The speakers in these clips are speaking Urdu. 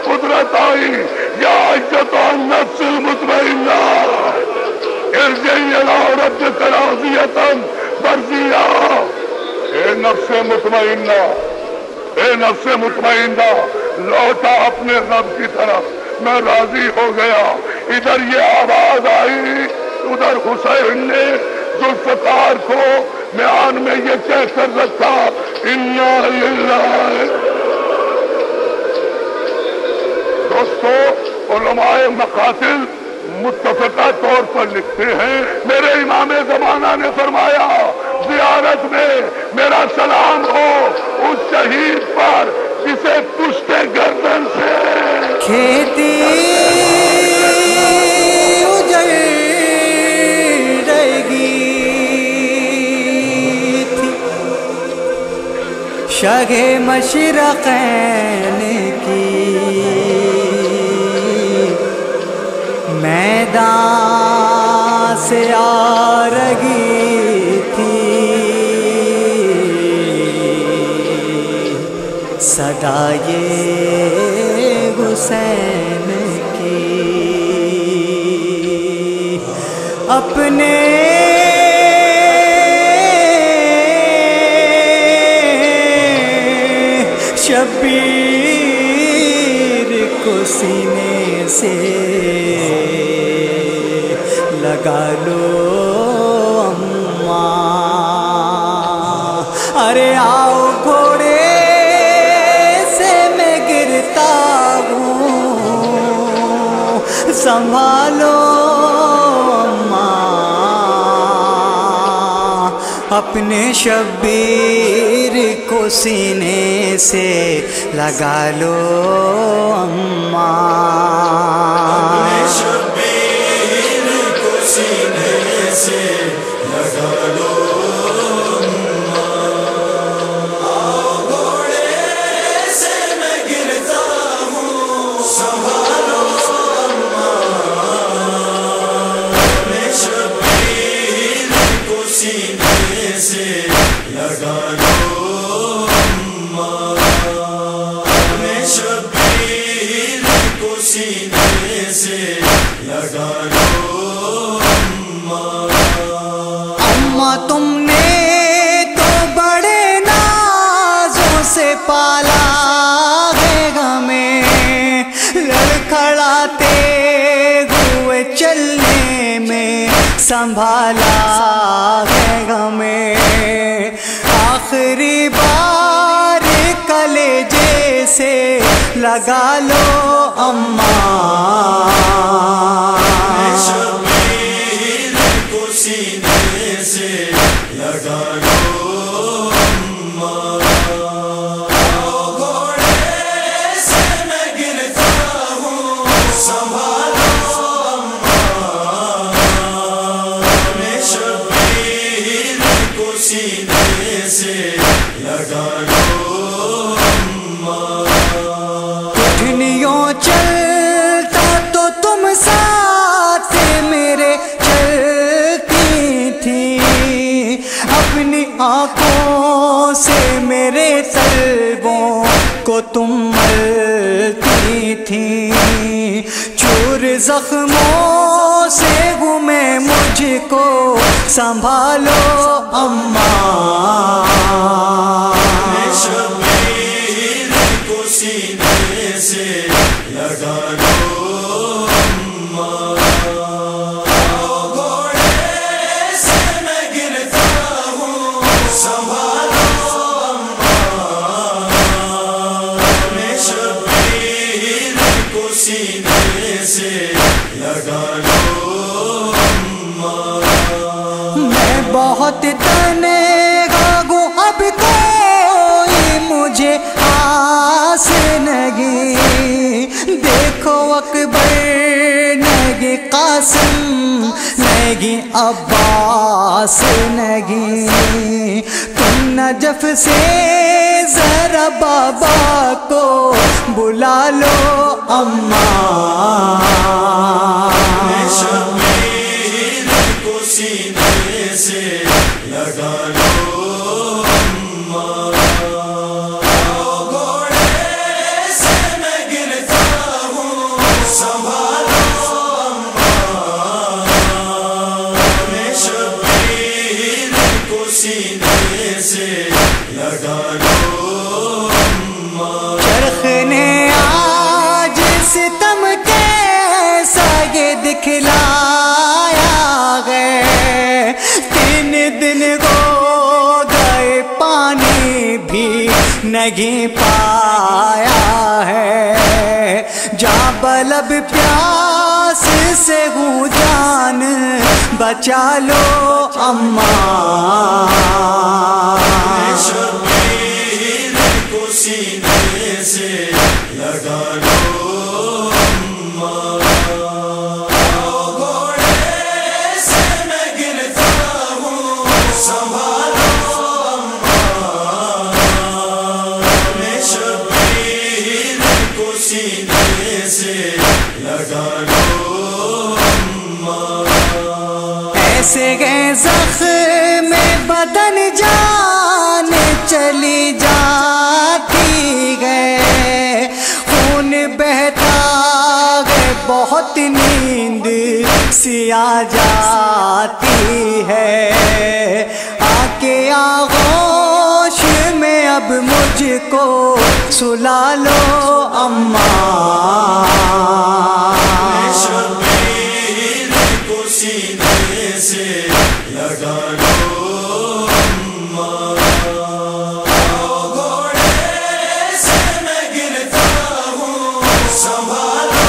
قدرت آئی، یا ایتھا النفس المطمئنہ ارجعی الی ربک راضیۃ مرضیہ۔ اے نفس مطمئنہ، اے نفس مطمئنہ، لوٹا اپنے رب کی طرف، میں راضی ہو گیا۔ ادھر یہ آواز آئی، ادھر حسین نے ذوالفقار کو میان میں یہ کہہ کر رکھا، انا للہ۔ دوستو، علماء مقاتل متفقہ طور پر لکھتے ہیں، میرے امام زمانہ نے فرمایا زیارت میں میرا سلام ہو اس شہید پر جسے پشت گردن سے کھیتی اجڑ رہی تھی، شاہ مشرقین کی میدان سے آ رہی تھی، صدا یہ حسین کی، اپنے شبیر کو سینے سے لگا لو اماں، ارے آؤ گھوڑے سے میں گرتا ہوں، سنبھالو اماں، اپنے شبیر کو سینے سے لگا لو اماں، سینے سے لگا لو آؤ گھوڑے سے میں گرتا ہوں، سنبھالو اپنے شبیر کو سینے سے لگا لو اپنے شبیر کو سینے سے لگا لو۔ اماں تم نے تو بڑے نازوں سے پالا ہے ہمیں، لڑکھڑاتے ہوئے چلنے میں سنبھالا ہے ہمیں، آخری بار کلیجے سے لگا لو اماں، سینے سے لگا لو اماں، گھوڑے سے میں گرتا ہوں، سنبھالو اماں، اپنے شبیر کو سینے سے لگا لو اماں، کٹھنیوں چلتا تو تم ساتھ میرے اپنی آنکھوں سے میرے طلبوں کو تم ملتی تھی، چور زخموں سے گھومے مجھ کو سنبھالو اماں، شبیر کو سینے سے لگا لو اماں، سینے سے لگا لو اماں، میں بہت تنہا ہوں، اب کوئی مجھے آس نہیں، دیکھو اکبر نہیں، قاسم نہیں، عباس نہیں، تم نجف سے ذرا بابا کو بلا لو اماں، شبیر کو سینے سے لگا لو اماں، گھوڑے سے میں گرتا دکھلایا ہے، 3 دن ہو گئے پانی بھی نہیں پایا ہے، جاں بلب پیاس سے ہوں جان بچا لو اماں، شبیر کو سینے سے لگا لو اماں، گھوڑے سے میں گرتا ہوں سنبھالو اماں، میں شبیر کو سینے سے لگا لو اماں، ایسے گئے زخم بدن جان چلی جاتی ہے، خون بہتا ہے بہت نیند سی آ جاتی ہے، آ کے آغوش میں اب مجھ کو سلا لو اماں، شبیر کو سینے سے لگا لو اماں، گھوڑے سے میں گرتا ہوں سنبھالو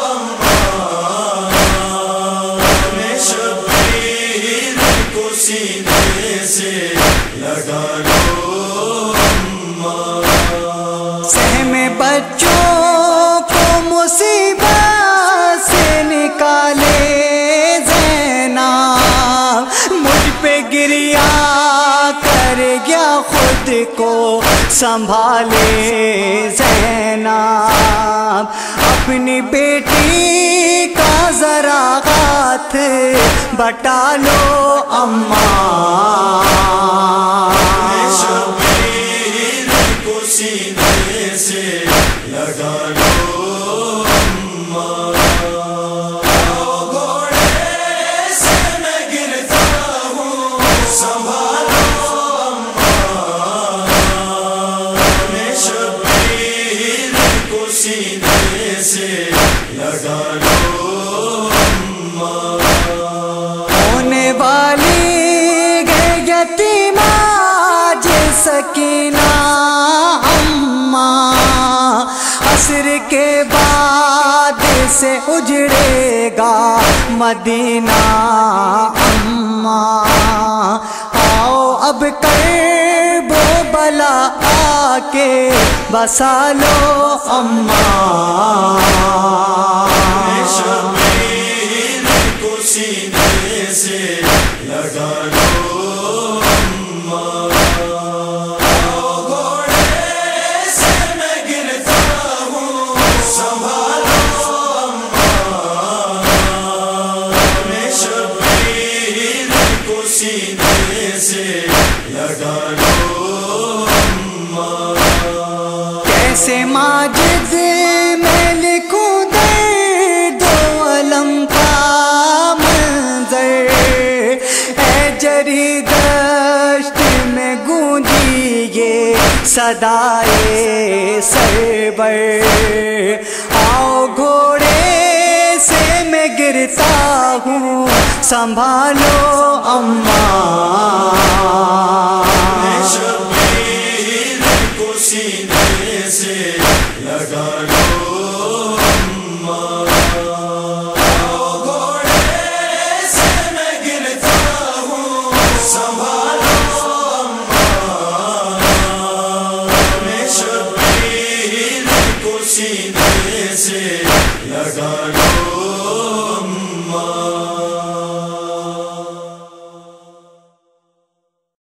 اماں، میں شبیر کو سینے سے لگا لو اماں، سہم بچوں کو مصیبت سے نکالے زینب، مجھ پہ گریا کر گیا خود کو سنبھالے زینب، اپنی بیٹی کا ذرا ہاتھ بٹا لو اماں، شبیر کو سینے سے لگا لو اماں، گھوڑے سے میں گرتا ہوں سنبھالو اماں، میں شبیر کو سینے سے لگا لو اماں، ہونے والی ہے یتیم آج سکینہ اماں، عصر کے بعد سے اجڑے گا مدینہ اماں، آؤ اب کرب و بلا آ کے بسا لو اماں، شبیر کو سینے سے لگا لو اماں، گھوڑے سے میں گرتا ہوں سنبھالو اماں، میں شبیر کو سینے سے لگا لو اماں، کیسے ماجد میں لکھوں درد و علم کا منظر، اے جری دشت میں گونجی یہ صدائے سرور، آؤ گھوڑے سے میں گرتا ہوں سنبھالو اماں، شبیر کو سینے سے لگا لو